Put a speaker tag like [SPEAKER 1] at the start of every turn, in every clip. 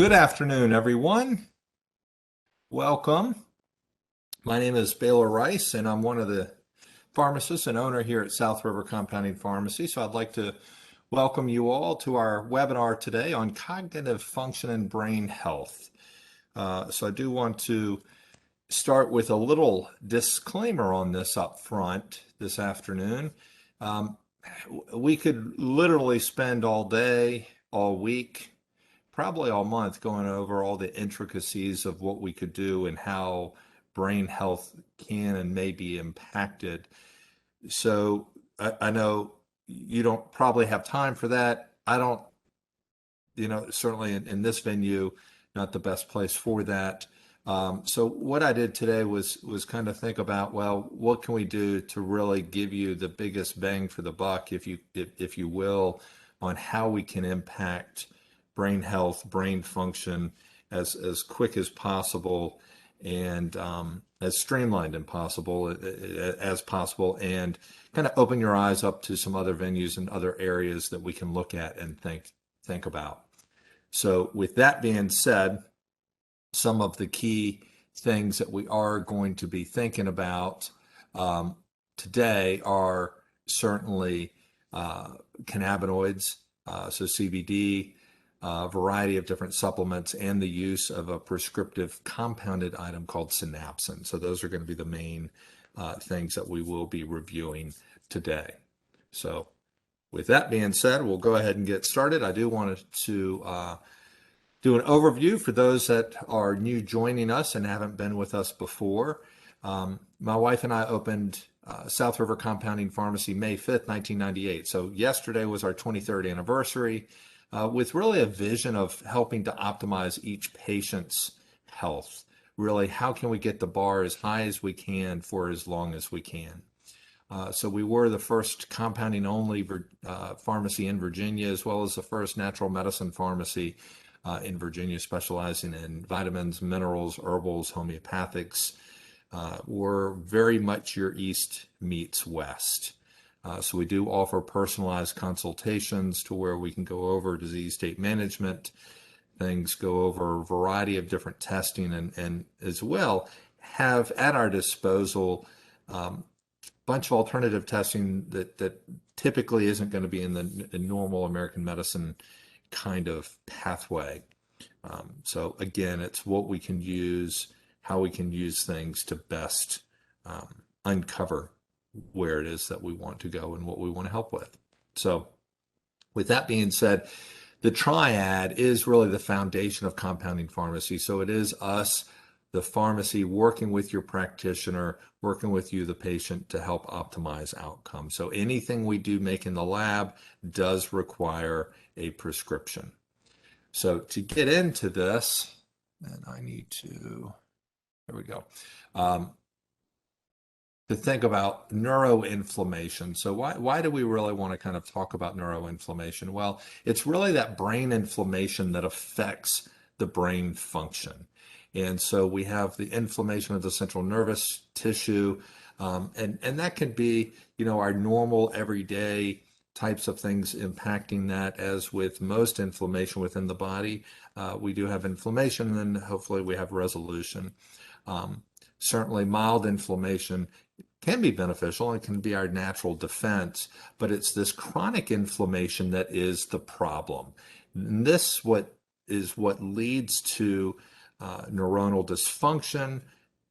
[SPEAKER 1] Good afternoon, everyone. Welcome. My name is Baylor Rice, and I'm one of the pharmacists and owner here at South River Compounding Pharmacy. So I'd like to welcome you all to our webinar today on cognitive function and brain health. So I do want to start with a little disclaimer on this up front this afternoon. We could literally spend all day, all week, probably all month going over all the intricacies of what we could do and how brain health can and may be impacted. So I know you don't probably have time for that. I don't, certainly in this venue, not the best place for that. So what I did today was kind of think about, well, what can we do to really give you the biggest bang for the buck, if you will, on how we can impact brain health, brain function as quick as possible, and as streamlined as possible, and kind of open your eyes up to some other venues and other areas that we can look at and think about. So with that being said, some of the key things that we are going to be thinking about today are certainly cannabinoids, so CBD, a variety of different supplements, and the use of a prescriptive compounded item called synapsin. So those are going to be the main things that we will be reviewing today. So with that being said, we'll go ahead and get started. I do want to do an overview for those that are new joining us and haven't been with us before. My wife and I opened South River Compounding Pharmacy May 5th, 1998. So yesterday was our 23rd anniversary, with really a vision of helping to optimize each patient's health. Really, how can we get the bar as high as we can for as long as we can? So we were the first compounding only pharmacy in Virginia, as well as the first natural medicine pharmacy in Virginia, specializing in vitamins, minerals, herbals, homeopathics. We're very much your East meets West. So we do offer personalized consultations to where we can go over disease state management, things, go over a variety of different testing, and as well have at our disposal a bunch of alternative testing that typically isn't going to be in the normal American medicine kind of pathway. So again, it's what we can use, how we can use things to best uncover where it is that we want to go and what we want to help with. So with that being said, the triad is really the foundation of compounding pharmacy. So it is us, the pharmacy, working with your practitioner, working with you, the patient, to help optimize outcomes. So anything we do make in the lab does require a prescription. So to get into this, and I need to, there we go, to think about neuroinflammation. So why do we really want to kind of talk about neuroinflammation? Well, it's really that brain inflammation that affects the brain function. And so we have the inflammation of the central nervous tissue, and that can be, our normal everyday types of things impacting that. As with most inflammation within the body, we do have inflammation, and then hopefully we have resolution. Certainly mild inflammation can be beneficial and can be our natural defense, but it's this chronic inflammation that is the problem. And this is what leads to neuronal dysfunction,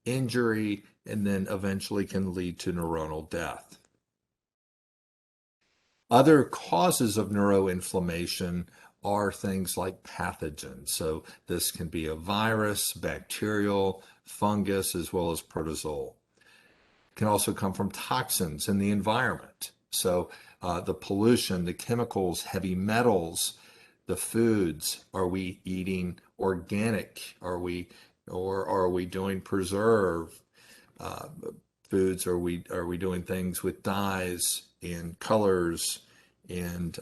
[SPEAKER 1] injury, and then eventually can lead to neuronal death. Other causes of neuroinflammation are things like pathogens. So this can be a virus, bacterial, fungus, as well as protozoal. It can also come from toxins in the environment. So the pollution, the chemicals, heavy metals, the foods. Are we eating organic? Or are we doing preserved foods? Are we doing things with dyes and colors? And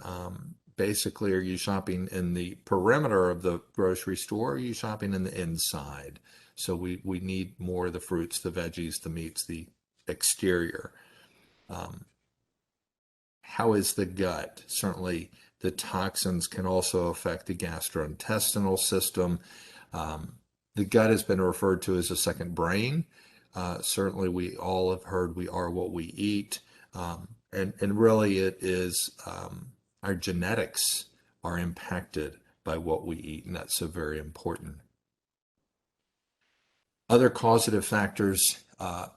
[SPEAKER 1] basically, are you shopping in the perimeter of the grocery store, or are you shopping in the inside? So we need more of the fruits, the veggies, the meats, the exterior. How is the gut? Certainly The toxins can also affect the gastrointestinal system. The gut has been referred to as a second brain. Certainly, we all have heard we are what we eat. And really, it is our genetics are impacted by what we eat, and that's so very important. Other causative factors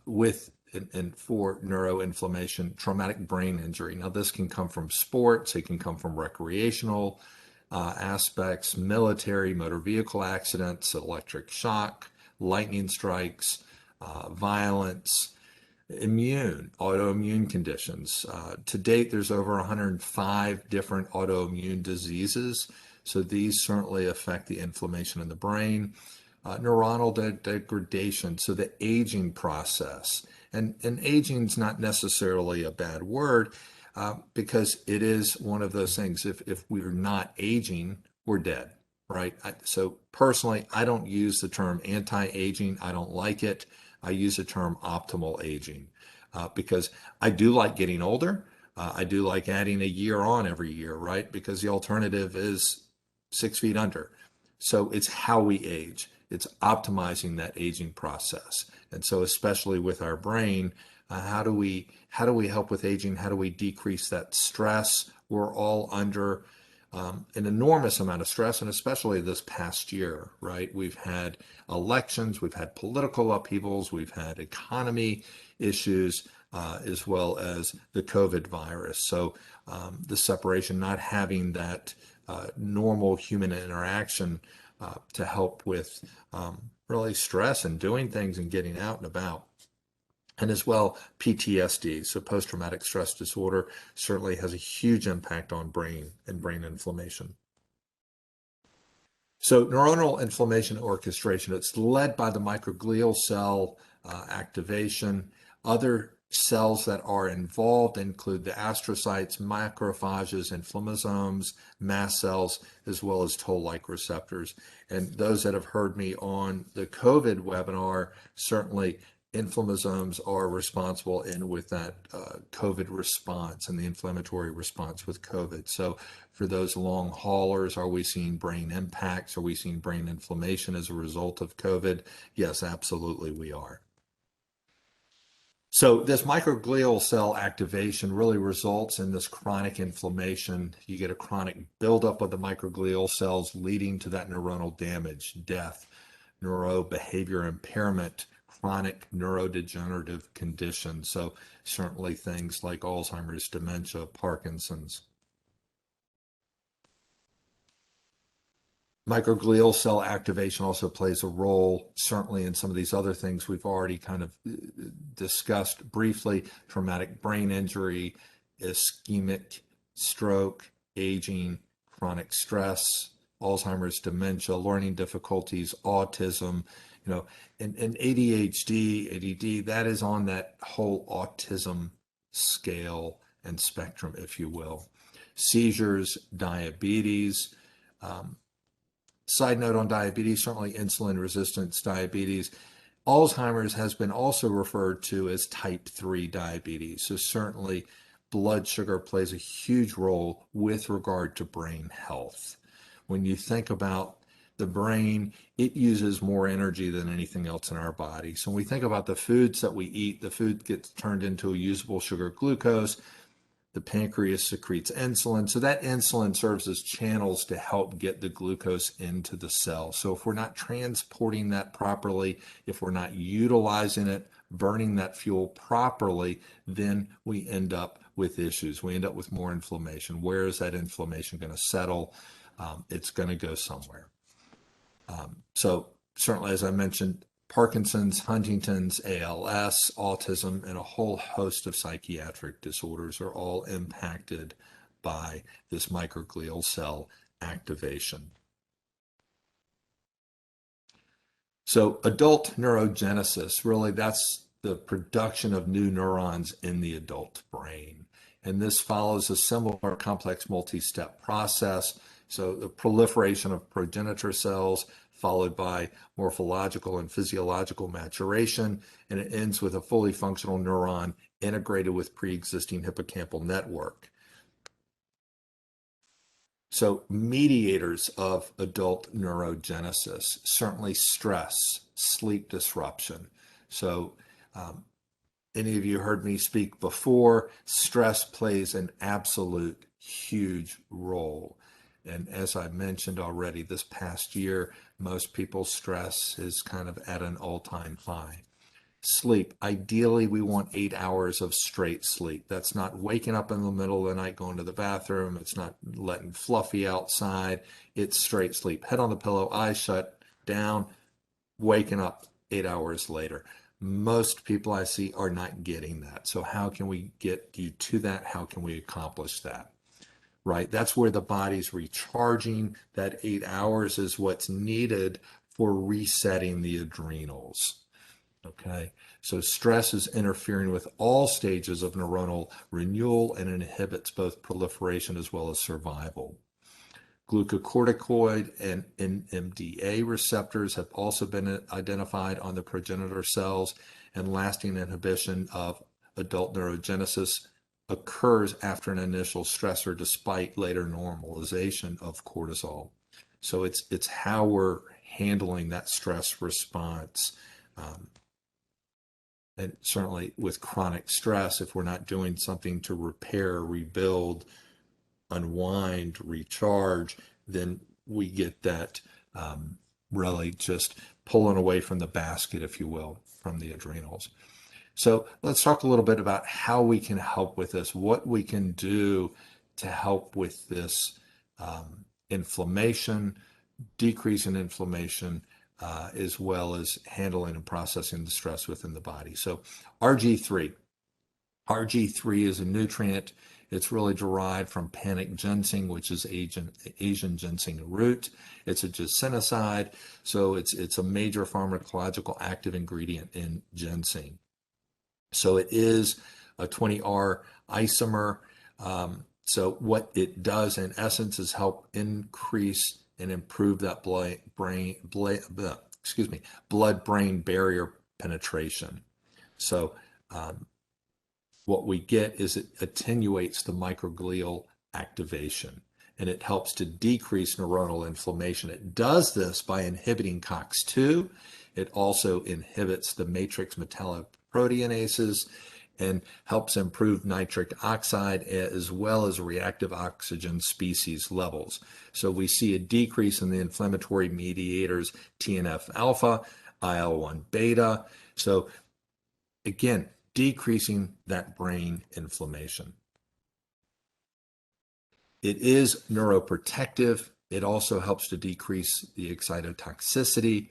[SPEAKER 1] with and for neuroinflammation, traumatic brain injury. Now, this can come from sports, it can come from recreational aspects, military, motor vehicle accidents, electric shock, lightning strikes, violence, autoimmune conditions. To date, there's over 105 different autoimmune diseases. So these certainly affect the inflammation in the brain. Neuronal degradation, so the aging process. And aging is not necessarily a bad word because it is one of those things. If we're not aging, we're dead, right? So personally, I don't use the term anti-aging. I don't like it. I use the term optimal aging because I do like getting older. I do like adding a year on every year, right? Because the alternative is 6 feet under. So it's how we age. It's optimizing that aging process. And so especially with our brain, how do we help with aging? How do we decrease that stress? We're all under an enormous amount of stress, and especially this past year, right? We've had elections, we've had political upheavals, we've had economy issues, as well as the COVID virus. So the separation, not having that normal human interaction to help with really stress and doing things and getting out and about. And as well, PTSD, so post-traumatic stress disorder, certainly has a huge impact on brain and brain inflammation. So neuronal inflammation orchestration, it's led by the microglial cell activation. Other cells that are involved include the astrocytes, macrophages, inflammasomes, mast cells, as well as toll-like receptors. And those that have heard me on the COVID webinar, certainly inflammasomes are responsible with that COVID response and the inflammatory response with COVID. So for those long haulers, are we seeing brain impacts? Are we seeing brain inflammation as a result of COVID? Yes, absolutely we are. So this microglial cell activation really results in this chronic inflammation. You get a chronic buildup of the microglial cells leading to that neuronal damage, death, neurobehavior impairment, chronic neurodegenerative conditions. So certainly things like Alzheimer's, dementia, Parkinson's. Microglial cell activation also plays a role, certainly in some of these other things we've already kind of discussed briefly: traumatic brain injury, ischemic stroke, aging, chronic stress, Alzheimer's, dementia, learning difficulties, autism, and ADHD, ADD, that is on that whole autism scale and spectrum, if you will. Seizures, diabetes. Side note on diabetes, certainly insulin resistance diabetes. Alzheimer's has been also referred to as type 3 diabetes. So certainly blood sugar plays a huge role with regard to brain health. When you think about the brain, it uses more energy than anything else in our body. So when we think about the foods that we eat, the food gets turned into a usable sugar glucose. The pancreas secretes insulin. So that insulin serves as channels to help get the glucose into the cell. So if we're not transporting that properly, if we're not utilizing it, burning that fuel properly, then we end up with issues. We end up with more inflammation. Where is that inflammation going to settle? It's going to go somewhere. So certainly, as I mentioned, Parkinson's, Huntington's, ALS, autism, and a whole host of psychiatric disorders are all impacted by this microglial cell activation. So adult neurogenesis, really that's the production of new neurons in the adult brain. And this follows a similar complex multi-step process. So the proliferation of progenitor cells, followed by morphological and physiological maturation, and it ends with a fully functional neuron integrated with pre-existing hippocampal network. So mediators of adult neurogenesis, certainly stress, sleep disruption. So any of you heard me speak before, stress plays an absolute huge role. And as I mentioned already, this past year, most people's stress is kind of at an all-time high. Sleep. Ideally, we want 8 hours of straight sleep. That's not waking up in the middle of the night going to the bathroom. It's not letting fluffy outside. It's straight sleep. Head on the pillow, eyes shut, down, waking up 8 hours later. Most people I see are not getting that. So how can we get you to that? How can we accomplish that? Right? That's where the body's recharging. That 8 hours is what's needed for resetting the adrenals. Okay, so stress is interfering with all stages of neuronal renewal and inhibits both proliferation as well as survival. Glucocorticoid and NMDA receptors have also been identified on the progenitor cells, and lasting inhibition of adult neurogenesis occurs after an initial stressor despite later normalization of cortisol. So it's how we're handling that stress response. And certainly with chronic stress, if we're not doing something to repair, rebuild, unwind, recharge, then we get that really just pulling away from the basket, if you will, from the adrenals. So let's talk a little bit about how we can help with this, what we can do to help with this inflammation, decrease in inflammation, as well as handling and processing the stress within the body. So RG3. RG3 is a nutrient. It's really derived from panic ginseng, which is Asian ginseng root. It's a ginsengicide, so it's a major pharmacological active ingredient in ginseng. So it is a 20R isomer. So what it does in essence is help increase and improve that blood-brain barrier penetration. So what we get is it attenuates the microglial activation, and it helps to decrease neuronal inflammation. It does this by inhibiting COX-2. It also inhibits the matrix metalloproteinases and helps improve nitric oxide as well as reactive oxygen species levels. So we see a decrease in the inflammatory mediators TNF alpha, IL-1 beta. So again, decreasing that brain inflammation. It is neuroprotective. It also helps to decrease the excitotoxicity,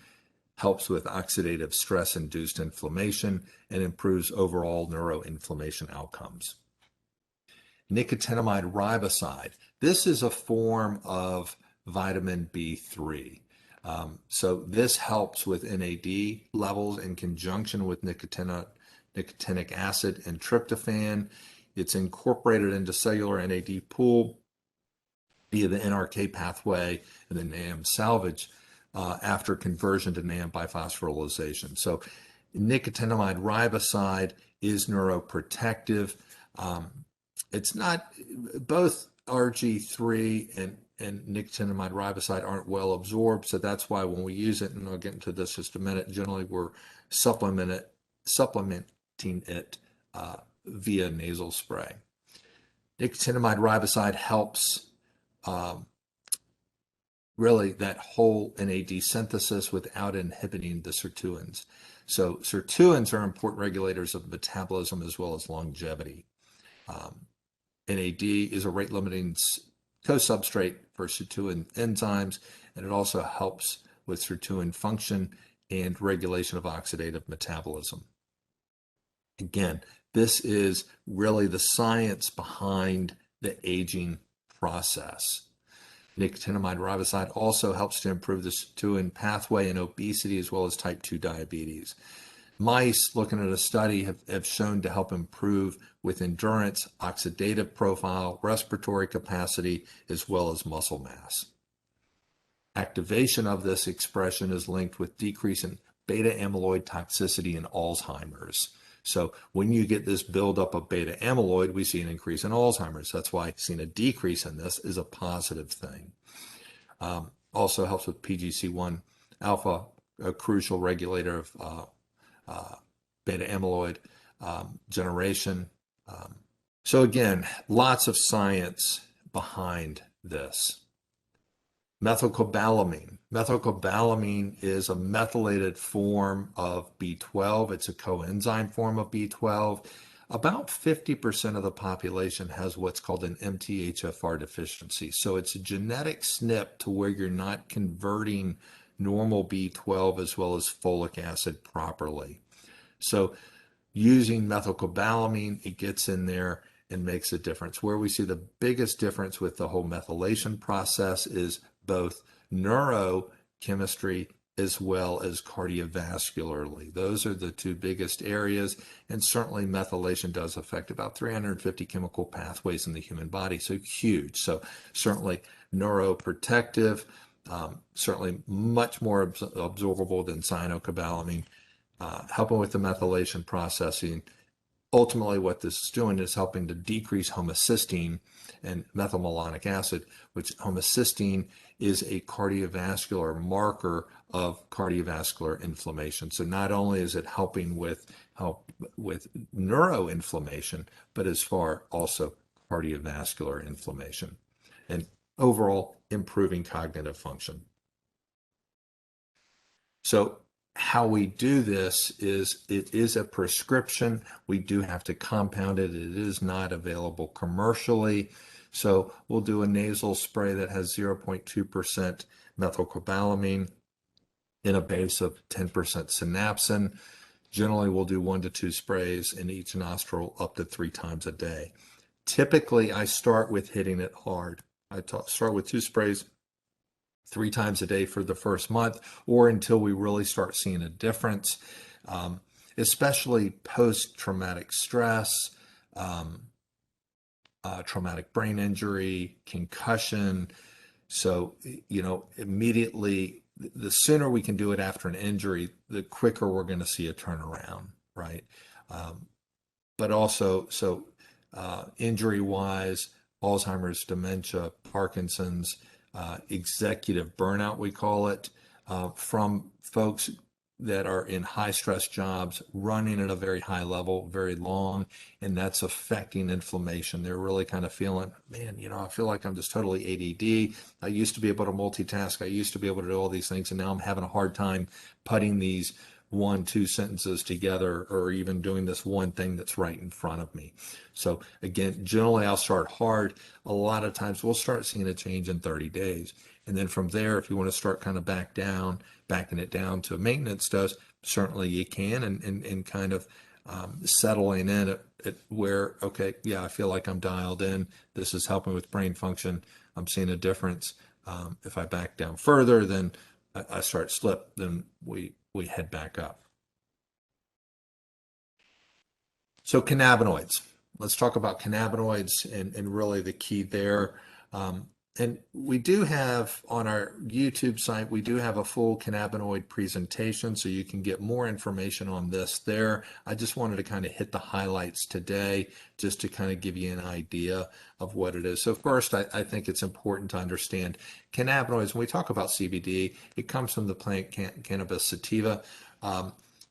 [SPEAKER 1] helps with oxidative stress-induced inflammation, and improves overall neuroinflammation outcomes. Nicotinamide riboside. This is a form of vitamin B3. So this helps with NAD levels in conjunction with nicotinic acid and tryptophan. It's incorporated into cellular NAD pool via the NRK pathway and the NAM salvage after conversion to NAM biphosphorylation. So nicotinamide riboside is neuroprotective. It's not, both RG3 and nicotinamide riboside aren't well absorbed, so that's why when we use it, and I'll get into this just a minute, generally we're supplementing it via nasal spray. Nicotinamide riboside helps really that whole NAD synthesis without inhibiting the sirtuins. So sirtuins are important regulators of metabolism as well as longevity. NAD is a rate-limiting co-substrate for sirtuin enzymes, and it also helps with sirtuin function and regulation of oxidative metabolism. Again, this is really the science behind the aging process. Nicotinamide riboside also helps to improve the sirtuin pathway in obesity as well as type 2 diabetes. Mice, looking at a study, have shown to help improve with endurance, oxidative profile, respiratory capacity, as well as muscle mass. Activation of this expression is linked with decrease in beta amyloid toxicity in Alzheimer's. So when you get this buildup of beta amyloid, we see an increase in Alzheimer's. That's why seeing a decrease in this is a positive thing. Also helps with PGC1 alpha, a crucial regulator of beta amyloid generation. So again, lots of science behind this. Methylcobalamin. Methylcobalamin is a methylated form of B12. It's a coenzyme form of B12. About 50% of the population has what's called an MTHFR deficiency. So it's a genetic SNP to where you're not converting normal B12 as well as folic acid properly. So using methylcobalamin, it gets in there and makes a difference. Where we see the biggest difference with the whole methylation process is both neurochemistry as well as cardiovascularly. Those are the two biggest areas, and certainly methylation does affect about 350 chemical pathways in the human body, so huge. So certainly neuroprotective, certainly much more absorbable than cyanocobalamin, helping with the methylation processing. Ultimately, what this is doing is helping to decrease homocysteine and methylmalonic acid, which homocysteine is a cardiovascular marker of cardiovascular inflammation. So not only is it helping with neuroinflammation, but as far also cardiovascular inflammation and overall improving cognitive function. So how we do this is it is a prescription. We do have to compound it. It is not available commercially. So we'll do a nasal spray that has 0.2% methylcobalamin in a base of 10% synapsin. Generally, we'll do 1 to 2 sprays in each nostril up to 3 times a day. Typically, I start with hitting it hard. I start with 2 sprays 3 times a day for the first month, or until we really start seeing a difference, especially post-traumatic stress, traumatic brain injury, concussion. So, immediately, the sooner we can do it after an injury, the quicker we're going to see a turnaround, right? But also, injury-wise, Alzheimer's, dementia, Parkinson's, executive burnout, we call it, from folks that are in high stress jobs, running at a very high level, very long, and that's affecting inflammation. They're really kind of feeling, man, I feel like I'm just totally ADD. I used to be able to multitask. I used to be able to do all these things, and now I'm having a hard time putting these 1-2 sentences together, or even doing this one thing that's right in front of me. So again, generally I'll start hard. A lot of times we'll start seeing a change in 30 days. And then from there, if you want to start kind of backing it down to a maintenance dose, certainly you can, and kind of settling in at where, okay, yeah, I feel like I'm dialed in. This is helping with brain function. I'm seeing a difference. If I back down further, then I start slip, then we head back up. So cannabinoids. Let's talk about cannabinoids and really the key there. And we do have on our YouTube site, we do have a full cannabinoid presentation, so you can get more information on this there. I just wanted to kind of hit the highlights today, just to kind of give you an idea of what it is. So first, I think it's important to understand cannabinoids. When we talk about CBD, it comes from the plant Cannabis sativa.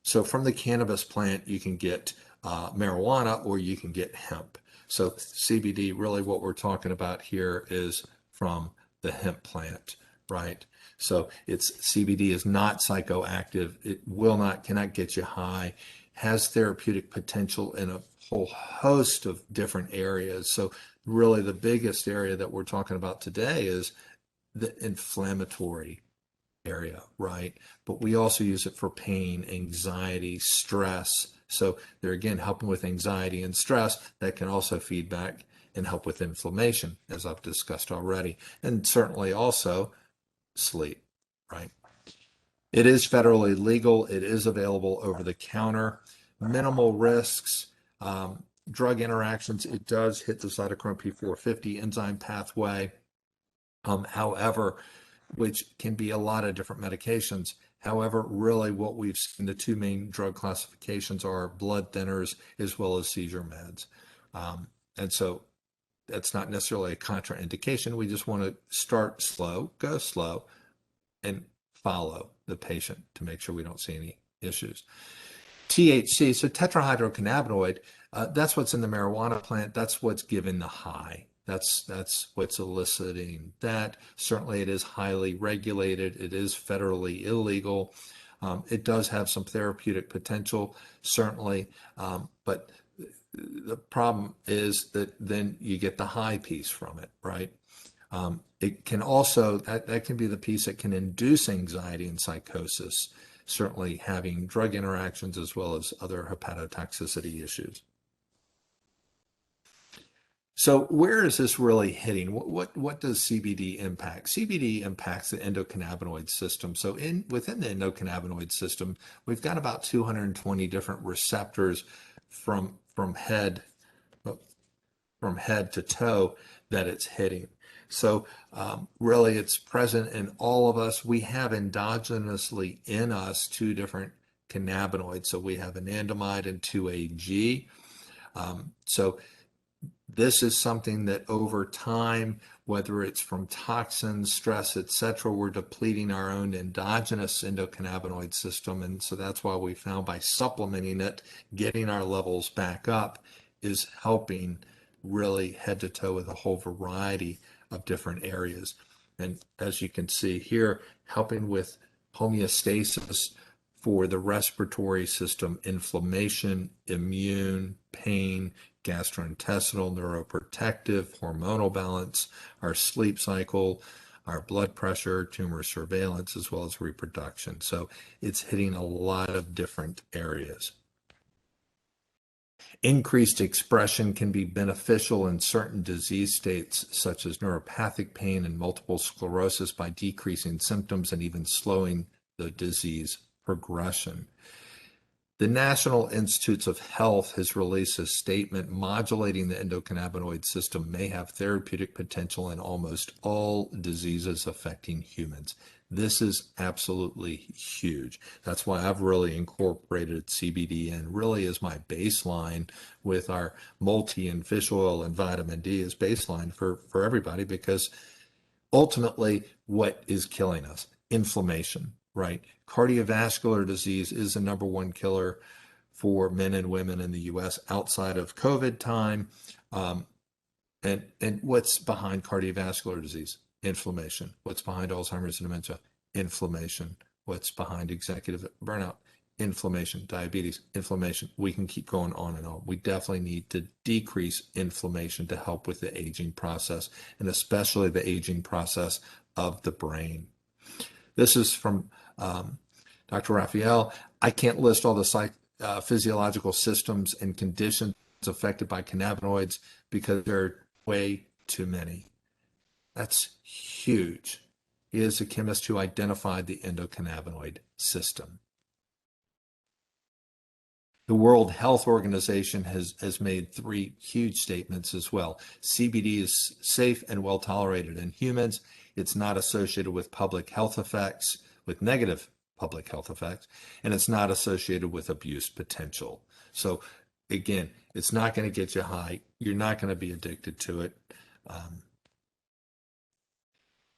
[SPEAKER 1] So from the cannabis plant, you can get marijuana, or you can get hemp. So CBD, really what we're talking about here is from the hemp plant, right? So CBD is not psychoactive. It cannot get you high, has therapeutic potential in a whole host of different areas. So really the biggest area that we're talking about today is the inflammatory area, right? But we also use it for pain, anxiety, stress. So they're again helping with anxiety and stress. That can also feed back and help with inflammation, as I've discussed already, and certainly also sleep, right? It is federally legal. It is available over the counter. Minimal risks, drug interactions. It does hit the cytochrome P450 enzyme pathway. However, which can be a lot of different medications, However, really what we've seen, the two main drug classifications are blood thinners as well as seizure meds. And so that's not necessarily a contraindication. We just want to start slow, go slow, and follow the patient to make sure we don't see any issues. THC, so tetrahydrocannabinoid, that's what's in the marijuana plant. That's what's given the high. That's what's eliciting that. Certainly, it is highly regulated. It is federally illegal. It does have some therapeutic potential, certainly, but the problem is that then you get the high piece from it, right? It can also, that can be the piece that can induce anxiety and psychosis, certainly having drug interactions as well as other hepatotoxicity issues. So where is this really hitting? What does CBD impact? CBD impacts the endocannabinoid system. So within the endocannabinoid system, we've got about 220 different receptors from head to toe that it's hitting. So really it's present in all of us. We have endogenously in us two different cannabinoids. So we have anandamide and 2-AG. So this is something that over time, whether it's from toxins, stress, etc., we're depleting our own endogenous endocannabinoid system. And so that's why we found by supplementing it, getting our levels back up is helping really head to toe with a whole variety of different areas. And as you can see here, helping with homeostasis for the respiratory system, inflammation, immune, pain, gastrointestinal, neuroprotective, hormonal balance, our sleep cycle, our blood pressure, tumor surveillance, as well as reproduction. So it's hitting a lot of different areas. Increased expression can be beneficial in certain disease states, such as neuropathic pain and multiple sclerosis, by decreasing symptoms and even slowing the disease progression. The National Institutes of Health has released a statement modulating the endocannabinoid system may have therapeutic potential in almost all diseases affecting humans. This is absolutely huge. That's why I've really incorporated CBD in really as my baseline with our multi and fish oil and vitamin D as baseline for everybody, because ultimately what is killing us? Inflammation, right? Cardiovascular disease is the #1 killer for men and women in the US outside of COVID time. And what's behind cardiovascular disease? Inflammation. What's behind Alzheimer's and dementia? Inflammation. What's behind executive burnout? Inflammation. Diabetes, inflammation. We can keep going on and on. We definitely need to decrease inflammation to help with the aging process, and especially the aging process of the brain. This is from Dr. Raphael. I can't list all the physiological systems and conditions affected by cannabinoids because there are way too many. That's huge. He is a chemist who identified the endocannabinoid system. The World Health Organization has made 3 huge statements as well. CBD is safe and well tolerated in humans. It's not associated with public health effects, with negative public health effects, and it's not associated with abuse potential. So again, it's not going to get you high. You're not going to be addicted to it.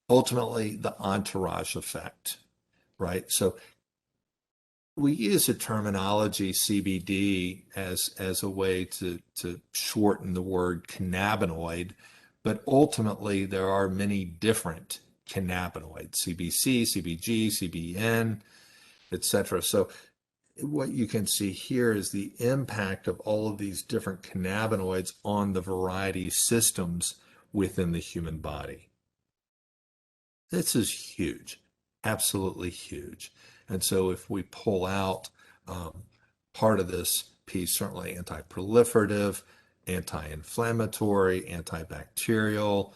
[SPEAKER 1] Ultimately, the entourage effect, right? So we use the terminology CBD as a way to shorten the word cannabinoid, but ultimately there are many different cannabinoids: CBC, CBG, CBN, etc. So what you can see here is the impact of all of these different cannabinoids on the variety systems within the human body. This is huge, absolutely huge. And so if we pull out part of this piece, certainly anti-proliferative, anti-inflammatory, antibacterial,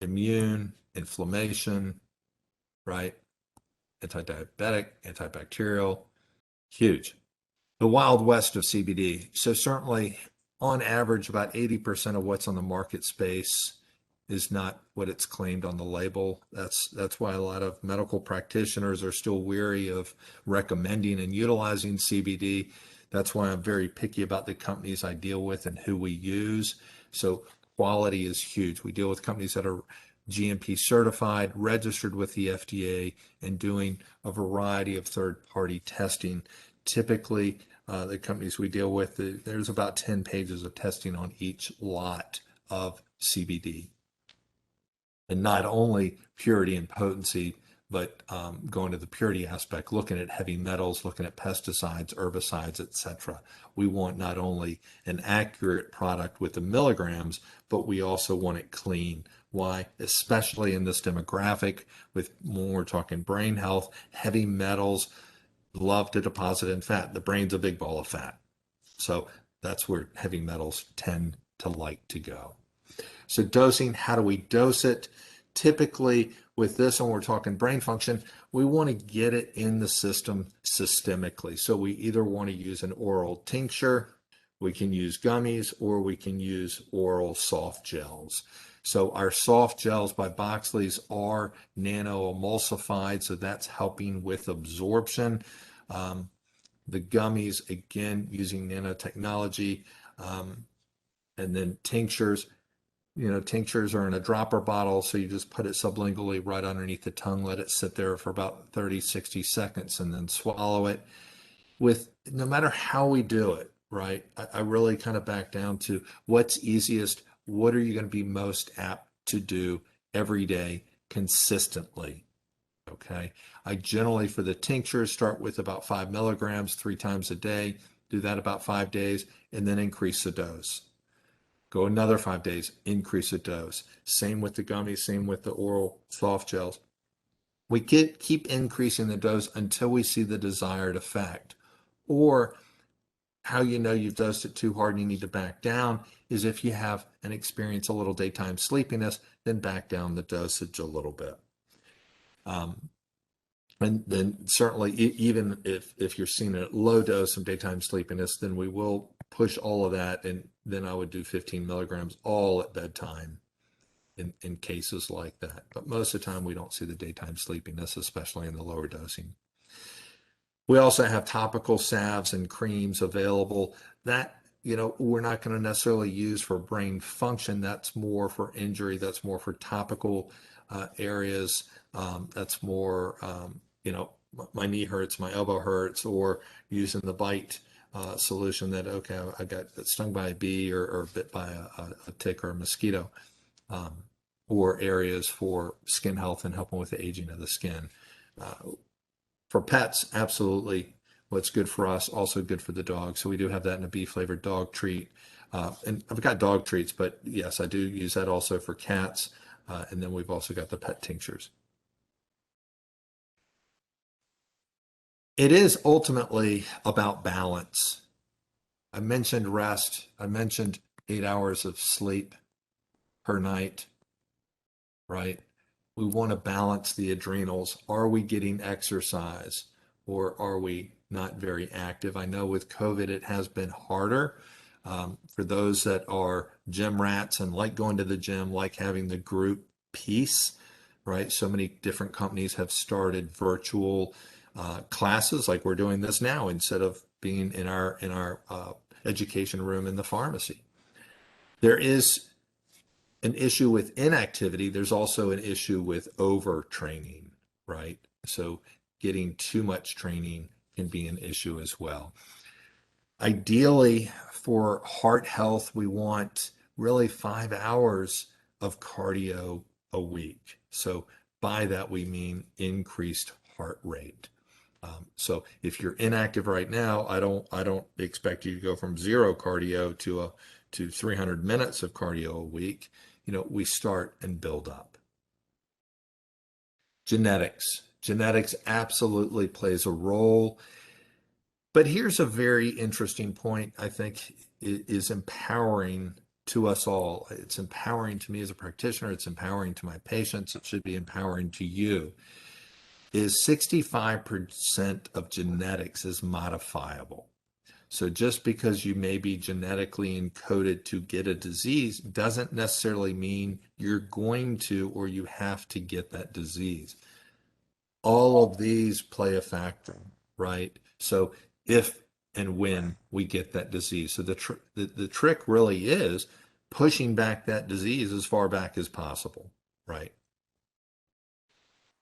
[SPEAKER 1] immune, inflammation, right? Anti-diabetic, antibacterial, huge. The wild west of CBD. So certainly on average, about 80% of what's on the market space is not what it's claimed on the label. That's why a lot of medical practitioners are still weary of recommending and utilizing CBD. That's why I'm very picky about the companies I deal with and who we use. So quality is huge. We deal with companies that are GMP certified, registered with the FDA, and doing a variety of third-party testing. Typically, the companies we deal with, there's about 10 pages of testing on each lot of CBD. And not only purity and potency, but going to the purity aspect, looking at heavy metals, looking at pesticides, herbicides, etc. We want not only an accurate product with the milligrams, but we also want it clean. Why? Especially in this demographic, when we're talking brain health, heavy metals love to deposit in fat. The brain's a big ball of fat. So that's where heavy metals tend to like to go. So dosing, how do we dose it? Typically with this, when we're talking brain function, we want to get it in the system systemically. So we either want to use an oral tincture, we can use gummies, or we can use oral soft gels. So our soft gels by Boxley's are nano-emulsified, so that's helping with absorption. The gummies, again, using nanotechnology, and then tinctures. Tinctures are in a dropper bottle, so you just put it sublingually right underneath the tongue, let it sit there for about 30, 60 seconds, and then swallow it. No matter how we do it, right, I really kind of back down to what's easiest, what are you going to be most apt to do every day consistently, okay? I generally, for the tinctures, start with about 5 milligrams 3 times a day, do that about 5 days, and then increase the dose. Go another 5 days, increase the dose. Same with the gummies, same with the oral soft gels. We keep increasing the dose until we see the desired effect. Or how you know you've dosed it too hard and you need to back down is if you have and experience a little daytime sleepiness, then back down the dosage a little bit. And then certainly, even if you're seeing a low dose of daytime sleepiness, then we will push all of that, and then I would do 15 milligrams all at bedtime in cases like that. But most of the time, we don't see the daytime sleepiness, especially in the lower dosing. We also have topical salves and creams available that, we're not going to necessarily use for brain function. That's more for injury. That's more for topical areas. That's more, my knee hurts, my elbow hurts, or using the bite solution that, okay, I got stung by a bee or bit by a tick or a mosquito, or areas for skin health and helping with the aging of the skin. For pets, absolutely. What's good for us, also good for the dog. So we do have that in a bee-flavored dog treat. And I've got dog treats, but yes, I do use that also for cats. And then we've also got the pet tinctures. It is ultimately about balance. I mentioned rest. I mentioned 8 hours of sleep per night, right? We want to balance the adrenals. Are we getting exercise, or are we not very active? I know with COVID, it has been harder for those that are gym rats and like going to the gym, like having the group piece, right? So many different companies have started virtual classes like we're doing this now instead of being in our education room in the pharmacy. There is an issue with inactivity. There's also an issue with overtraining, right? So getting too much training can be an issue as well. Ideally, for heart health, we want really 5 hours of cardio a week. So by that, we mean increased heart rate. So if you're inactive right now, I don't expect you to go from 0 cardio to 300 minutes of cardio a week. We start and build up. Genetics absolutely plays a role. But here's a very interesting point, I think is empowering to us all. It's empowering to me as a practitioner. It's empowering to my patients. It should be empowering to you. Is 65% of genetics is modifiable. So just because you may be genetically encoded to get a disease doesn't necessarily mean you're going to or you have to get that disease. All of these play a factor, right? So if and when we get that disease. So the trick really is pushing back that disease as far back as possible, right?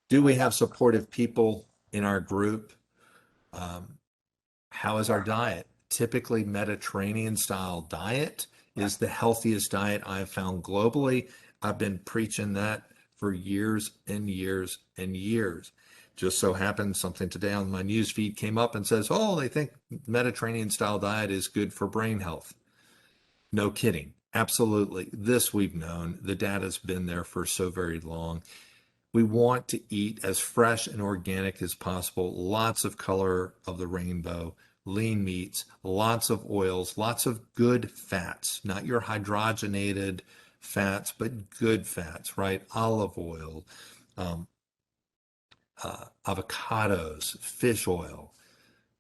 [SPEAKER 1] Do we have supportive people in our group? Um, how is our diet? Typically, Mediterranean style diet is the healthiest diet I've found globally. I've been preaching that for years and years and years. Just so happens something today on my news feed came up and says, oh, they think Mediterranean style diet is good for brain health. No kidding. Absolutely. This we've known. The data's been there for so very long. We want to eat as fresh and organic as possible, lots of color of the rainbow, lean meats, lots of oils, lots of good fats, not your hydrogenated fats, but good fats, right? Olive oil, um, avocados, fish oil,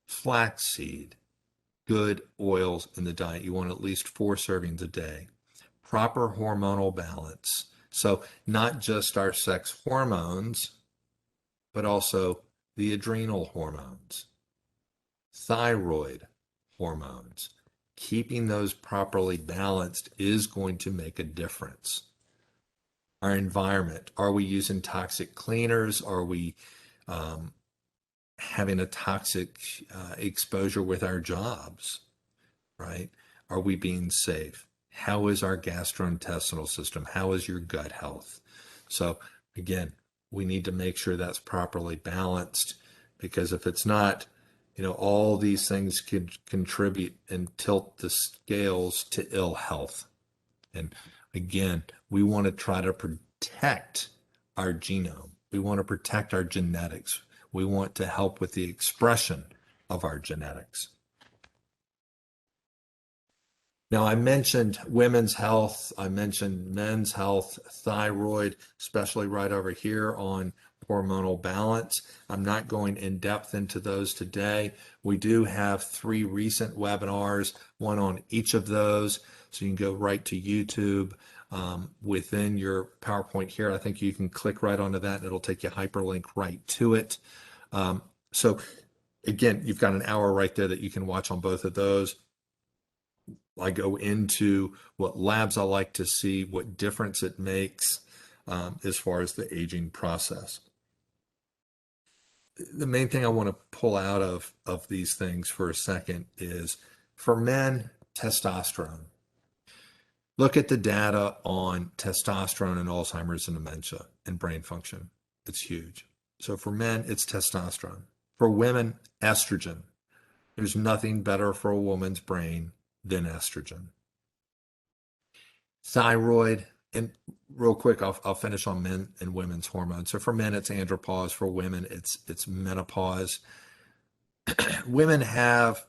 [SPEAKER 1] flaxseed, good oils in the diet. You want at least 4 servings a day. Proper hormonal balance. So, not just our sex hormones, but also the adrenal hormones, thyroid hormones. Keeping those properly balanced is going to make a difference. Our environment. Are we using toxic cleaners? Are we having a toxic exposure with our jobs, right? Are we being safe? How is our gastrointestinal system? How is your gut health? So, again, we need to make sure that's properly balanced, because if it's not, all these things could contribute and tilt the scales to ill health. And again, we want to try to protect our genome. We want to protect our genetics. We want to help with the expression of our genetics. Now, I mentioned women's health, I mentioned men's health, thyroid, especially right over here on hormonal balance. I'm not going in depth into those today. We do have 3 recent webinars, one on each of those. So you can go right to YouTube. Within your PowerPoint here, I think you can click right onto that and it'll take you hyperlink right to it. So again, you've got an hour right there that you can watch on both of those. I go into what labs I like to see, what difference it makes as far as the aging process. The main thing I want to pull out of these things for a second is, for men, testosterone. Look at the data on testosterone and Alzheimer's and dementia and brain function. It's huge. So for men, it's testosterone. For women, estrogen. There's nothing better for a woman's brain than estrogen. Thyroid, and real quick, I'll finish on men and women's hormones. So for men, it's andropause. For women, it's menopause. Women have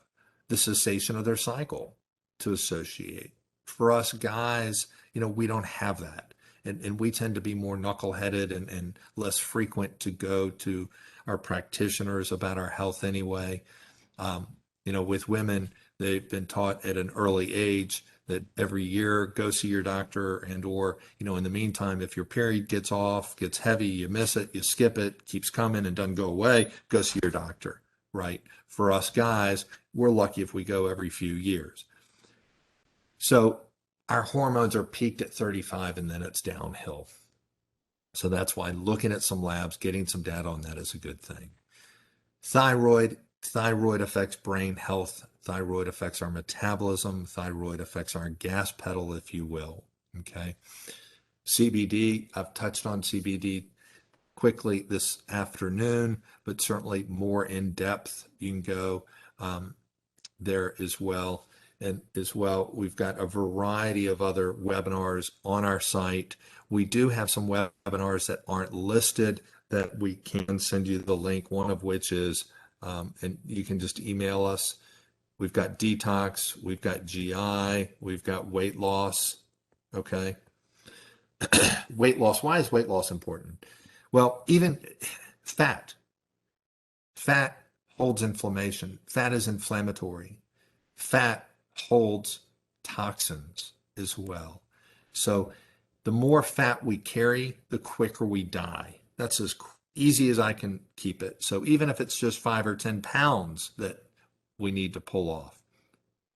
[SPEAKER 1] the cessation of their cycle to associate. For us guys, we don't have that. And we tend to be more knuckleheaded and less frequent to go to our practitioners about our health anyway. With women, they've been taught at an early age that every year go see your doctor, and or in the meantime, if your period gets off, gets heavy, you miss it, you skip it, keeps coming and doesn't go away, go see your doctor, right? For us guys, we're lucky if we go every few years. So our hormones are peaked at 35 and then it's downhill. So that's why looking at some labs, getting some data on that is a good thing. Thyroid affects brain health. Thyroid affects our metabolism. Thyroid affects our gas pedal, if you will. Okay. CBD, I've touched on CBD quickly this afternoon, but certainly more in depth. You can go there as well. And as well, we've got a variety of other webinars on our site. We do have some webinars that aren't listed that we can send you the link, one of which is, and you can just email us. We've got detox, we've got GI, we've got weight loss. Okay. Weight loss. Why is weight loss important? Well, even fat holds inflammation. Fat is inflammatory. Fat holds toxins as well. So the more fat we carry, the quicker we die. That's as easy as I can keep it. So even if it's just 5 or 10 pounds that we need to pull off,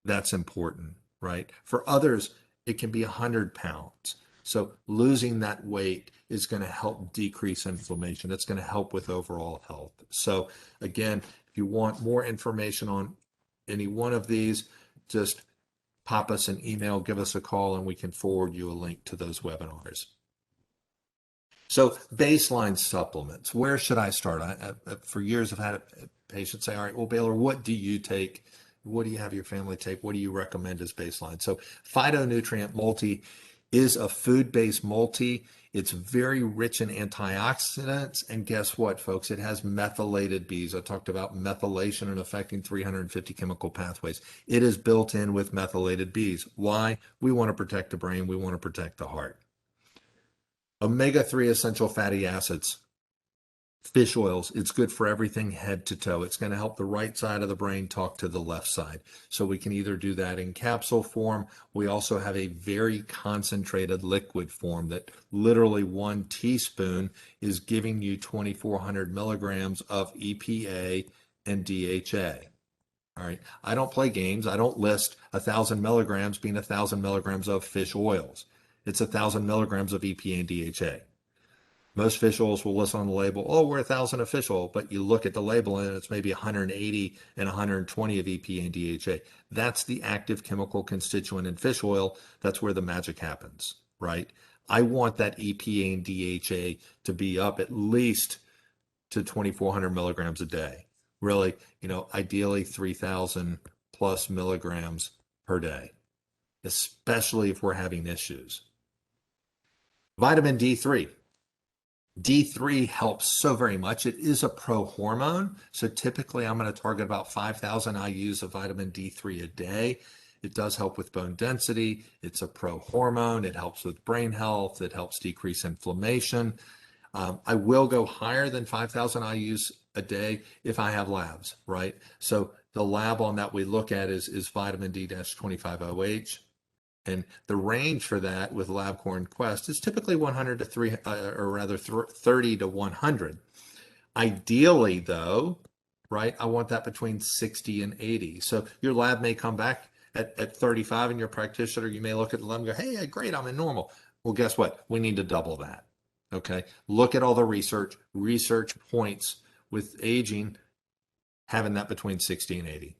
[SPEAKER 1] that's important, right? For others, it can be 100 pounds. So losing that weight is going to help decrease inflammation. It's going to help with overall health. So again, if you want more information on any one of these, just pop us an email, give us a call, and we can forward you a link to those webinars. So baseline supplements, where should I start? For years, I've had patients say, all right, well, Baylor, what do you take? What do you have your family take? What do you recommend as baseline? So phytonutrient multi is a food-based multi. It's very rich in antioxidants. And guess what, folks? It has methylated Bs. I talked about methylation and affecting 350 chemical pathways. It is built in with methylated Bs. Why? We want to protect the brain. We want to protect the heart. Omega-3 essential fatty acids. Fish oils, it's good for everything head to toe. It's going to help the right side of the brain talk to the left side. So we can either do that in capsule form. We also have a very concentrated liquid form that literally 1 teaspoon is giving you 2,400 milligrams of EPA and DHA. All right. I don't play games. I don't list 1,000 milligrams being 1,000 milligrams of fish oils. It's 1,000 milligrams of EPA and DHA. Most fish oils will list on the label, oh, we're 1,000 of fish oil, but you look at the label and it's maybe 180 and 120 of EPA and DHA. That's the active chemical constituent in fish oil. That's where the magic happens, right? I want that EPA and DHA to be up at least to 2,400 milligrams a day. Really, ideally 3,000 plus milligrams per day, especially if we're having issues. Vitamin D3. D3 helps so very much. It is a pro-hormone. So typically I'm going to target about 5,000 IUs of vitamin D3 a day. It does help with bone density. It's a pro-hormone. It helps with brain health. It helps decrease inflammation. I will go higher than 5,000 IUs a day if I have labs, right? So the lab on that we look at is vitamin D-25OH. And the range for that with LabCorp and Quest is typically 100 to 3, or rather 30 to 100. Ideally, though, right, I want that between 60 and 80. So your lab may come back at 35, and your practitioner, you may look at the lab and go, hey, great, I'm in normal. Well, guess what? We need to double that. Okay. Look at all the research. Research points with aging having that between 60 and 80.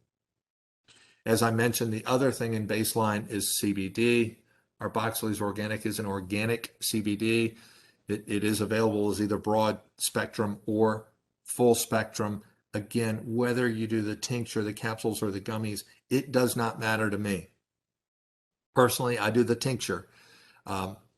[SPEAKER 1] As I mentioned, the other thing in baseline is CBD. Our Boxley's Organic is an organic CBD. It is available as either broad spectrum or full spectrum. Again, whether you do the tincture, the capsules, or the gummies, it does not matter to me. Personally, I do the tincture.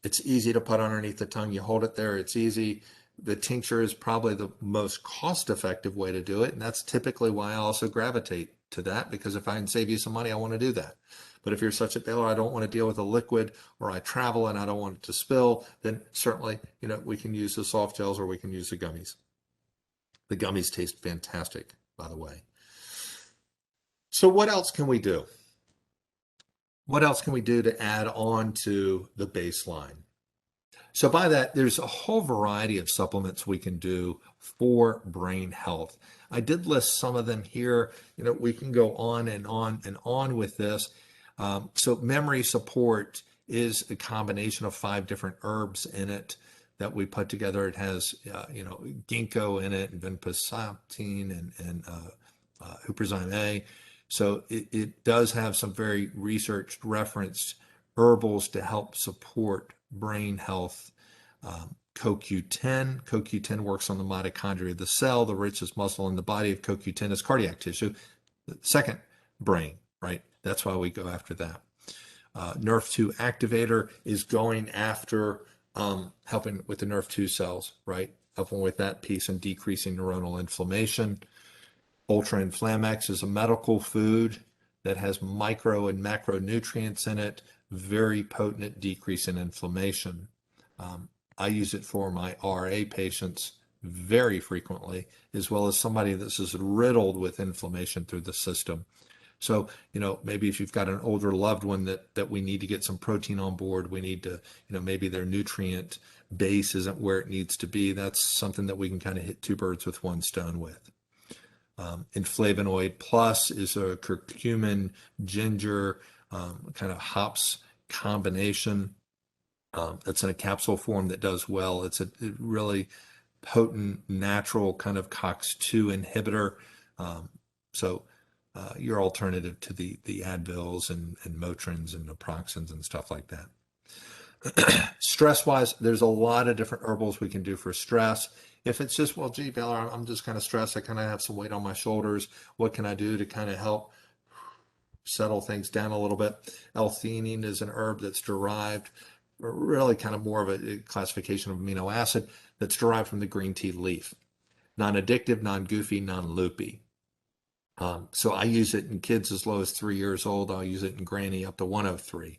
[SPEAKER 1] It's easy to put underneath the tongue. You hold it there. It's easy. The tincture is probably the most cost-effective way to do it, and that's typically why I also gravitate to that, because if I can save you some money, I want to do that. But if you're such a Baylor, I don't want to deal with a liquid, or I travel and I don't want it to spill, then certainly, we can use the soft gels or we can use the gummies. The gummies taste fantastic, by the way. So what else can we do? What else can we do to add on to the baseline? So by that, there's a whole variety of supplements we can do for brain health. I did list some of them here. We can go on and on and on with this. So memory support is a combination of 5 different herbs in it that we put together. It has, ginkgo in it, and vinpocetine and huperzime A. So it does have some very researched, referenced herbals to help support brain health. CoQ10 works on the mitochondria of the cell. The richest muscle in the body of CoQ10 is cardiac tissue. The second, brain, right? That's why we go after that. NRF2 activator is going after helping with the NRF2 cells, right? Helping with that piece and decreasing neuronal inflammation. Ultra Inflamex is a medical food that has micro and macronutrients in it, very potent at decreasing inflammation. I use it for my RA patients very frequently, as well as somebody that's just riddled with inflammation through the system. So, maybe if you've got an older loved one that we need to get some protein on board, we need to, maybe their nutrient base isn't where it needs to be. That's something that we can kind of hit two birds with one stone with. And Flavonoid Plus is a curcumin, ginger, kind of hops combination. It's in a capsule form that does well. It's a really potent, natural kind of COX-2 inhibitor. So your alternative to the Advils and Motrins and naproxens and stuff like that. Stress-wise, there's a lot of different herbals we can do for stress. If it's just, well, gee, Baylor, I'm just kind of stressed. I kind of have some weight on my shoulders. What can I do to kind of help settle things down a little bit? L-theanine is an herb that's derived, really kind of more of a classification of amino acid that's derived from the green tea leaf. Non-addictive, non-goofy, non-loopy. So I use it in kids as low as 3 years old. I'll use it in granny up to 103.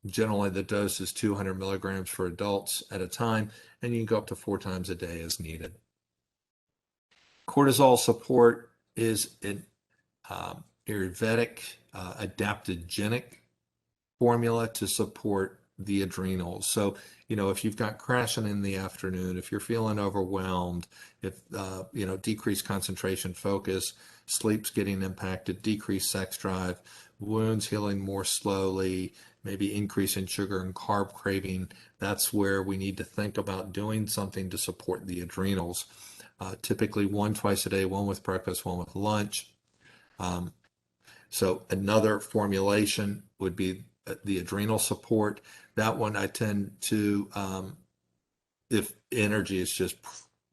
[SPEAKER 1] Generally, the dose is 200 milligrams for adults at a time, and you can go up to 4 times a day as needed. Cortisol support is an Ayurvedic adaptogenic formula to support the adrenals. So, if you've got crashing in the afternoon, if you're feeling overwhelmed, if, decreased concentration, focus, sleep's getting impacted, decreased sex drive, wounds healing more slowly, maybe increase in sugar and carb craving, that's where we need to think about doing something to support the adrenals. Typically 1 twice a day, 1 with breakfast, 1 with lunch. So another formulation would be the adrenal support. That one I tend to, if energy is just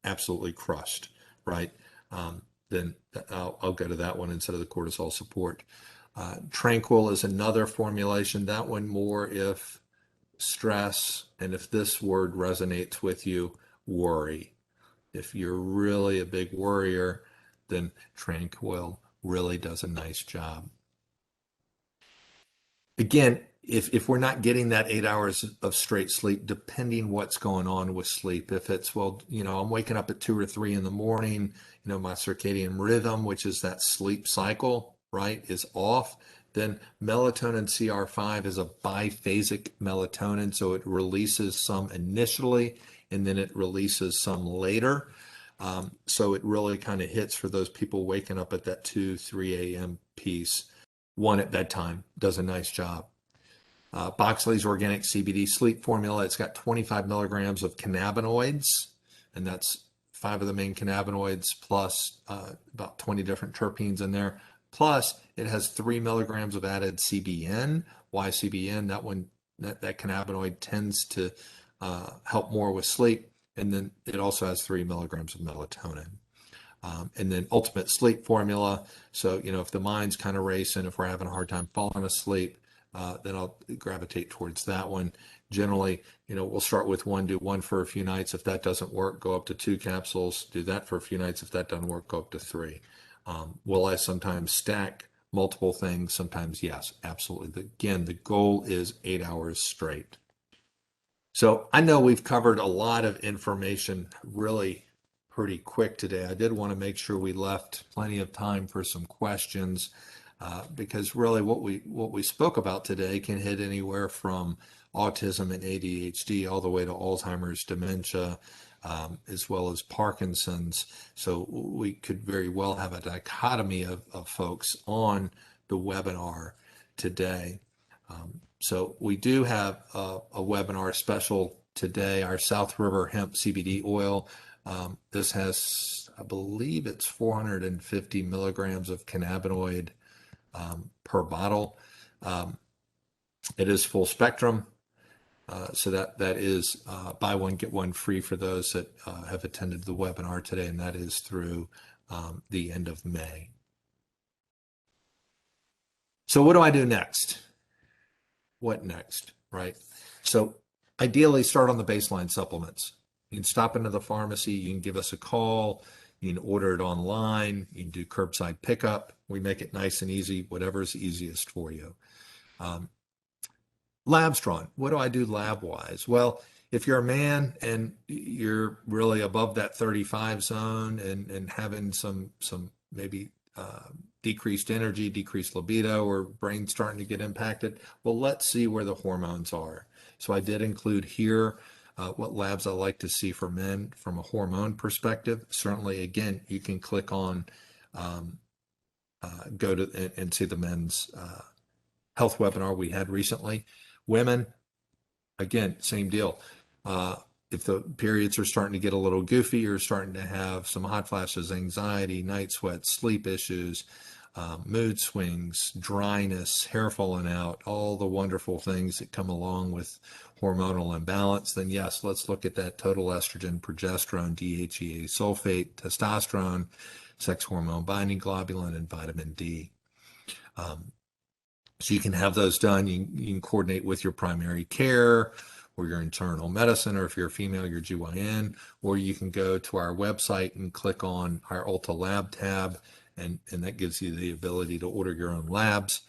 [SPEAKER 1] absolutely crushed, right? Then I'll go to that one instead of the cortisol support. Tranquil is another formulation. That one more if stress, and if this word resonates with you, worry. If you're really a big worrier, then Tranquil really does a nice job. Again, if we're not getting that 8 hours of straight sleep, depending what's going on with sleep, if it's, well, I'm waking up at 2 or 3 in the morning, my circadian rhythm, which is that sleep cycle, right, is off, then melatonin CR5 is a biphasic melatonin, so it releases some initially and then it releases some later. So it really kind of hits for those people waking up at that 2, 3 a.m. piece. 1 at bedtime does a nice job. Boxley's Organic CBD Sleep Formula, it's got 25 milligrams of cannabinoids, and that's 5 of the main cannabinoids plus about 20 different terpenes in there. Plus, it has 3 milligrams of added CBN. Why CBN? That cannabinoid tends to help more with sleep. And then it also has 3 milligrams of melatonin. And then Ultimate Sleep Formula. So, if the mind's kind of racing, if we're having a hard time falling asleep, then I'll gravitate towards that one. Generally, we'll start with 1, do 1 for a few nights. If that doesn't work, go up to 2 capsules, do that for a few nights. If that doesn't work, go up to 3. Will I sometimes stack multiple things? Sometimes, yes, absolutely. Again, the goal is 8 hours straight. So I know we've covered a lot of information really pretty quick today. I did want to make sure we left plenty of time for some questions because really what we spoke about today can hit anywhere from autism and ADHD all the way to Alzheimer's, dementia, as well as Parkinson's. So we could very well have a dichotomy of folks on the webinar today. So we do have a webinar special today, our South River Hemp CBD oil. This has, I believe it's 450 milligrams of cannabinoid per bottle. It is full spectrum. So that is buy one, get one free for those that have attended the webinar today, and that is through the end of May. So what do I do next? What next, right? So ideally start on the baseline supplements. You can stop into the pharmacy, you can give us a call, you can order it online, you can do curbside pickup. We make it nice and easy, whatever's easiest for you. Labs drawn. What do I do lab-wise? Well, if you're a man and you're really above that 35 zone and having some maybe decreased energy, decreased libido, or brain starting to get impacted. Well, let's see where the hormones are. So I did include here what labs I like to see for men from a hormone perspective. Certainly, again, you can click on, go to and see the men's health webinar we had recently. Women, again, same deal. If the periods are starting to get a little goofy, you're starting to have some hot flashes, anxiety, night sweats, sleep issues, mood swings, dryness, hair falling out, all the wonderful things that come along with hormonal imbalance, then yes, let's look at that total estrogen, progesterone, DHEA sulfate, testosterone, sex hormone binding globulin, and vitamin D. So you can have those done. You can coordinate with your primary care or your internal medicine, or if you're a female, your GYN, or you can go to our website and click on our Ulta Lab tab, and that gives you the ability to order your own labs.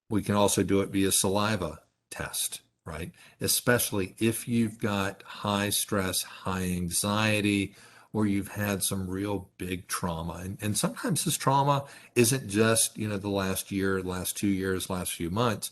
[SPEAKER 1] We can also do it via saliva test, right? Especially if you've got high stress, high anxiety, or you've had some real big trauma. And sometimes this trauma isn't just, the last year, last 2 years, last few months.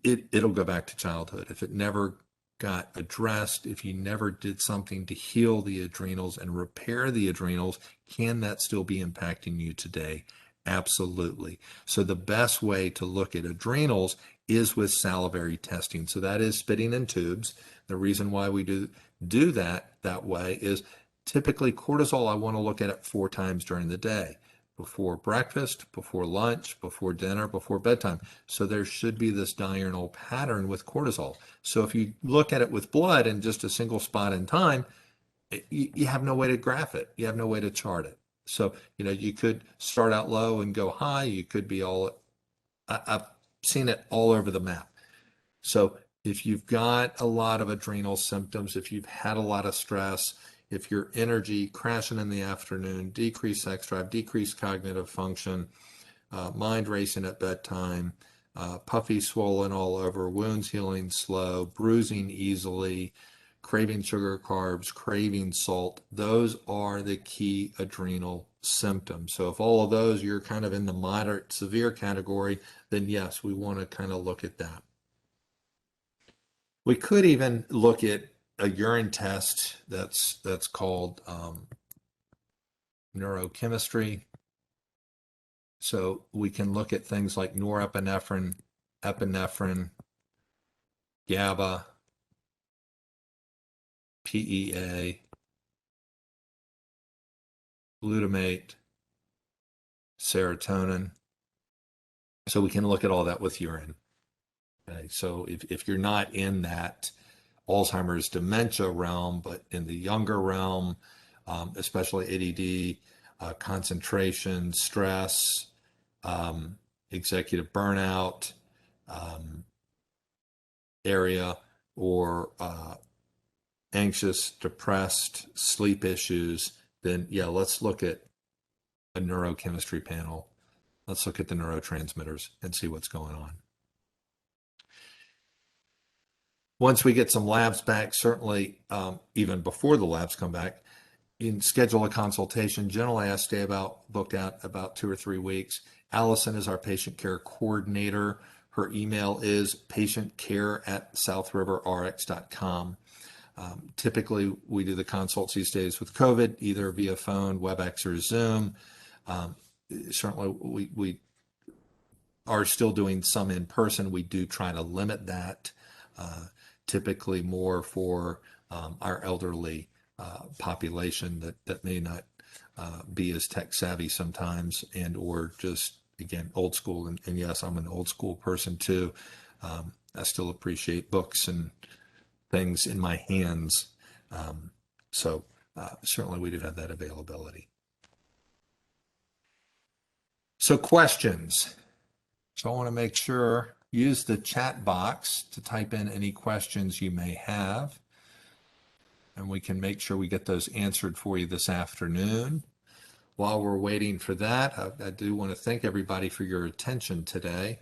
[SPEAKER 1] It'll go back to childhood. If it never got addressed, if you never did something to heal the adrenals and repair the adrenals, can that still be impacting you today? Absolutely. So the best way to look at adrenals is with salivary testing. So that is spitting in tubes. The reason why we do that way is typically cortisol, I want to look at it 4 times during the day: before breakfast, before lunch, before dinner, before bedtime. So there should be this diurnal pattern with cortisol. So if you look at it with blood in just a single spot in time, you have no way to graph it. You have no way to chart it. So, you could start out low and go high. You could be I've seen it all over the map. So if you've got a lot of adrenal symptoms, if you've had a lot of stress, if your energy crashing in the afternoon, decreased sex drive, decreased cognitive function, mind racing at bedtime, puffy, swollen all over, wounds healing slow, bruising easily, craving sugar, carbs, craving salt, those are the key adrenal symptoms. So if all of those, you're kind of in the moderate severe category, then yes, we want to kind of look at that. We could even look at a urine test that's called neurochemistry. So we can look at things like norepinephrine, epinephrine, GABA, PEA, glutamate, serotonin. So we can look at all that with urine. Okay, so if you're not in that Alzheimer's dementia realm, but in the younger realm, especially ADD, concentration, stress, executive burnout area, or anxious, depressed, sleep issues, then yeah, let's look at a neurochemistry panel. Let's look at the neurotransmitters and see what's going on. Once we get some labs back, certainly even before the labs come back, you can schedule a consultation. Generally, I stay booked out about 2 or 3 weeks. Allison is our patient care coordinator. Her email is patientcare@southriverrx.com. Typically, we do the consults these days with COVID, either via phone, WebEx, or Zoom. Certainly, we are still doing some in person. We do try to limit that, typically more for our elderly population that may not be as tech savvy sometimes, and or just, again, old school. And yes, I'm an old school person too. I still appreciate books and things in my hands. So certainly we do have that availability. So questions. So I want to make sure, use the chat box to type in any questions you may have, and we can make sure we get those answered for you this afternoon. While we're waiting for that, I do want to thank everybody for your attention today.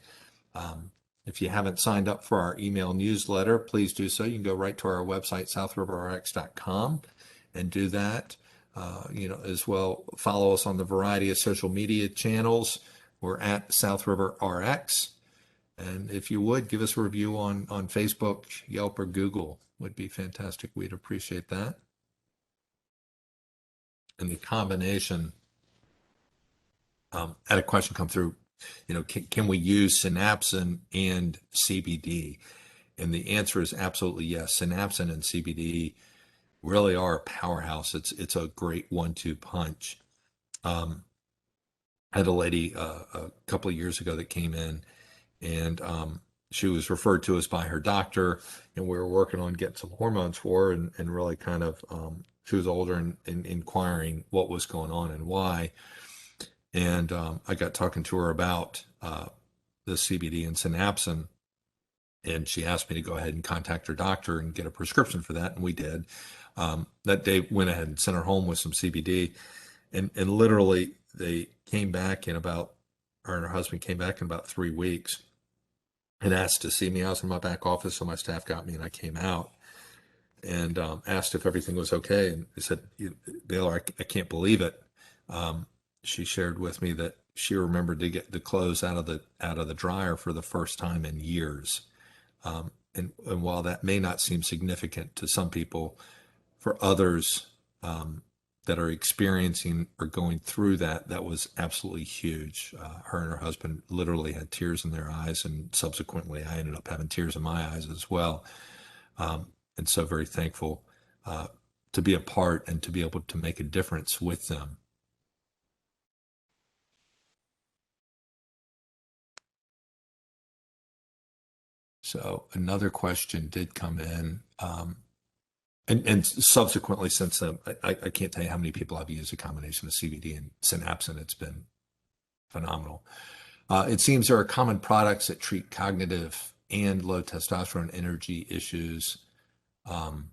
[SPEAKER 1] If you haven't signed up for our email newsletter, please do so. You can go right to our website, southriverrx.com, and do that. as well. Follow us on the variety of social media channels. We're at South River RX. And if you would, give us a review on Facebook, Yelp, or Google. Would be fantastic. We'd appreciate that. And the combination, had a question come through, can we use synapsin and CBD? And the answer is absolutely yes. Synapsin and CBD really are a powerhouse. It's a great 1-2 punch. I had a lady a couple of years ago that came in, and she was referred to us by her doctor, and we were working on getting some hormones for her, and really kind of she was older and inquiring what was going on and why. And I got talking to her about the CBD and synapsin, and she asked me to go ahead and contact her doctor and get a prescription for that, and we did. That day went ahead and sent her home with some CBD, and literally they came back in about, her and her husband came back in about 3 weeks and asked to see me. I was in my back office, so my staff got me, and I came out and asked if everything was okay. And they said, Baylor, I can't believe it. She shared with me that she remembered to get the clothes out of the dryer for the first time in years. And while that may not seem significant to some people, for others that are experiencing or going through that was absolutely huge. Her and her husband literally had tears in their eyes, and subsequently I ended up having tears in my eyes as well. And so very thankful to be a part and to be able to make a difference with them. So another question did come in. And subsequently since then, I can't tell you how many people I've used a combination of CBD and synapsin. It's been phenomenal. It seems there are common products that treat cognitive and low testosterone energy issues. Are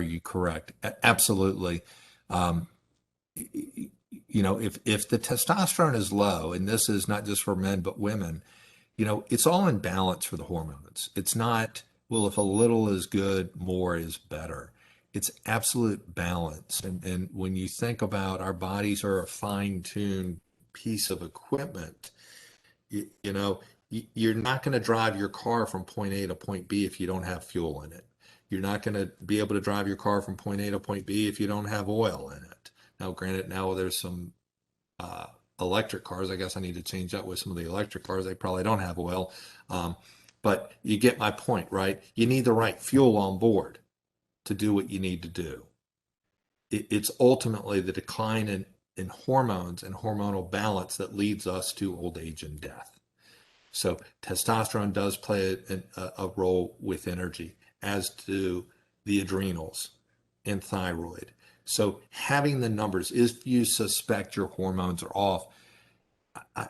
[SPEAKER 1] you correct? Absolutely. If the testosterone is low, and this is not just for men but women, it's all in balance for the hormones. It's not, well, if a little is good, more is better. It's absolute balance. And when you think about, our bodies are a fine-tuned piece of equipment, you're not going to drive your car from point A to point B if you don't have fuel in it. You're not going to be able to drive your car from point A to point B if you don't have oil in it. Now, granted, now there's some electric cars. I guess I need to change that with some of the electric cars. They probably don't have oil. But you get my point, right? You need the right fuel on board to do what you need to do. It's ultimately the decline in hormones and hormonal balance that leads us to old age and death. So testosterone does play a role with energy, as do the adrenals and thyroid. So having the numbers, if you suspect your hormones are off,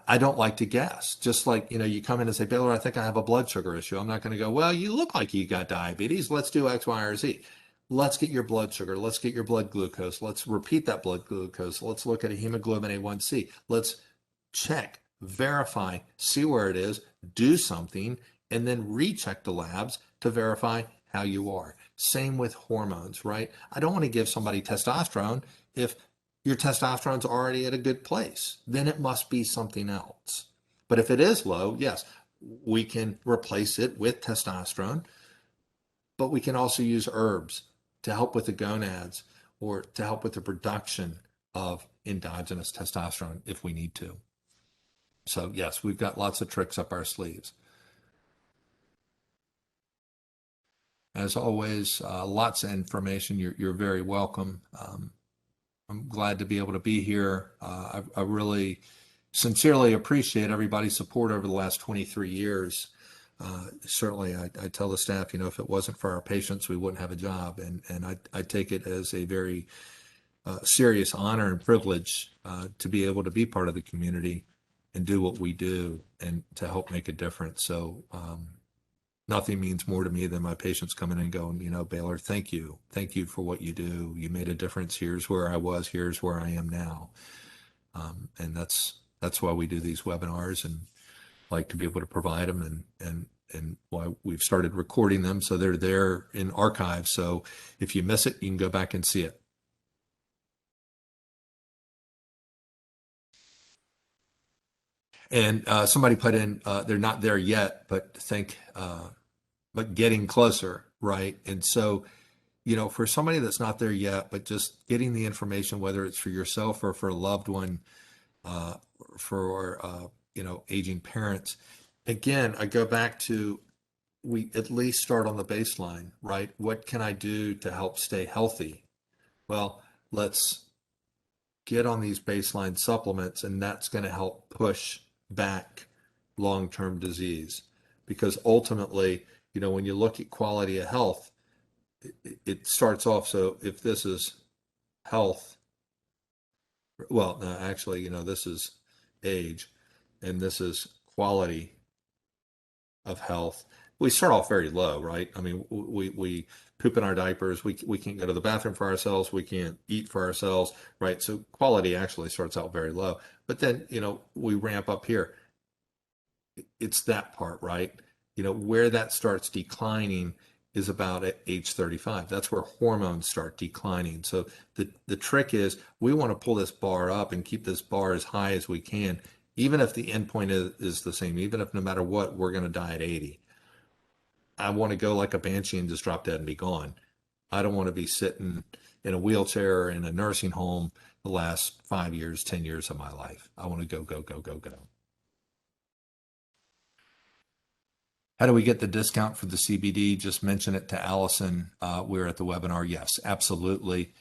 [SPEAKER 1] I don't like to guess. Just like, you come in and say, Baylor, I think I have a blood sugar issue. I'm not going to go, well, you look like you got diabetes. Let's do X, Y, or Z. Let's get your blood sugar. Let's get your blood glucose. Let's repeat that blood glucose. Let's look at a hemoglobin A1C. Let's check, verify, see where it is, do something, and then recheck the labs to verify how you are. Same with hormones, right? I don't want to give somebody testosterone if your testosterone's already at a good place. Then it must be something else. But if it is low, yes, we can replace it with testosterone, but we can also use herbs to help with the gonads or to help with the production of endogenous testosterone if we need to. So yes, we've got lots of tricks up our sleeves. As always, lots of information. You're very welcome. I'm glad to be able to be here. I really sincerely appreciate everybody's support over the last 23 years. Certainly, I tell the staff, if it wasn't for our patients, we wouldn't have a job. And I take it as a very serious honor and privilege to be able to be part of the community and do what we do and to help make a difference. So nothing means more to me than my patients coming and going, Baylor, thank you. Thank you for what you do. You made a difference. Here's where I was. Here's where I am now. And that's why we do these webinars and like to be able to provide them and why we've started recording them so they're there in archives. So if you miss it, you can go back and see it. And somebody put in, they're not there yet, but but getting closer, right? And so, for somebody that's not there yet, but just getting the information, whether it's for yourself or for a loved one, uh, for, aging parents, again, I go back to, we at least start on the baseline, right? What can I do to help stay healthy? Well, let's get on these baseline supplements, and that's going to help push back long-term disease. Because ultimately, when you look at quality of health, it starts off. So if this is health, well, no, actually, this is age, and this is quality of health. We start off very low, right? I mean, we poop in our diapers. We can't go to the bathroom for ourselves. We can't eat for ourselves, right? So quality actually starts out very low. But then, we ramp up here. It's that part, right? Where that starts declining is about at age 35. That's where hormones start declining. So the trick is we want to pull this bar up and keep this bar as high as we can, even if the endpoint is the same, even if no matter what, we're going to die at 80. I want to go like a banshee and just drop dead and be gone. I don't want to be sitting in a wheelchair or in a nursing home the last 5 years, 10 years of my life. I want to go, go, go, go, go. How do we get the discount for the CBD? Just mention it to Allison. We're at the webinar. Yes, absolutely.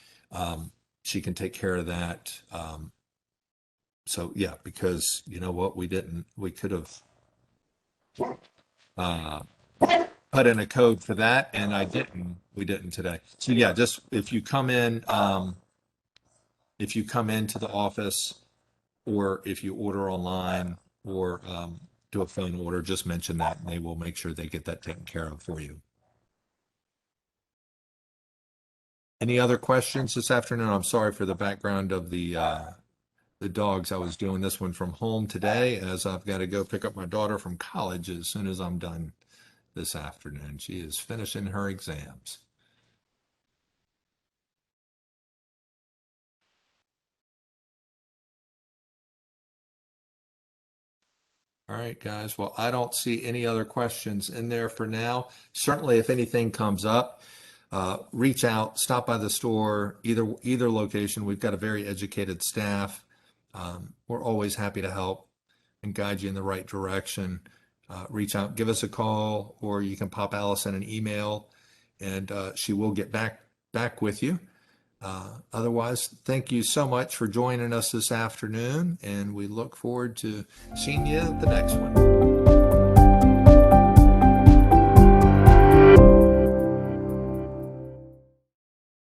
[SPEAKER 1] She can take care of that. So yeah, because you know what, we could have put in a code for that, and we didn't today. So yeah, just if you come into the office, or if you order online, or do a phone order, just mention that, and they will make sure they get that taken care of for you. Any other questions this afternoon? I'm sorry for the background of the dogs. I was doing this one from home today, as I've got to go pick up my daughter from college as soon as I'm done this afternoon. She is finishing her exams. All right, guys. Well, I don't see any other questions in there for now. Certainly, if anything comes up, reach out, stop by the store, either location. We've got a very educated staff. We're always happy to help and guide you in the right direction. Reach out, give us a call, or you can pop Allison an email, and she will get back with you. Otherwise, thank you so much for joining us this afternoon, and we look forward to seeing you at the next one.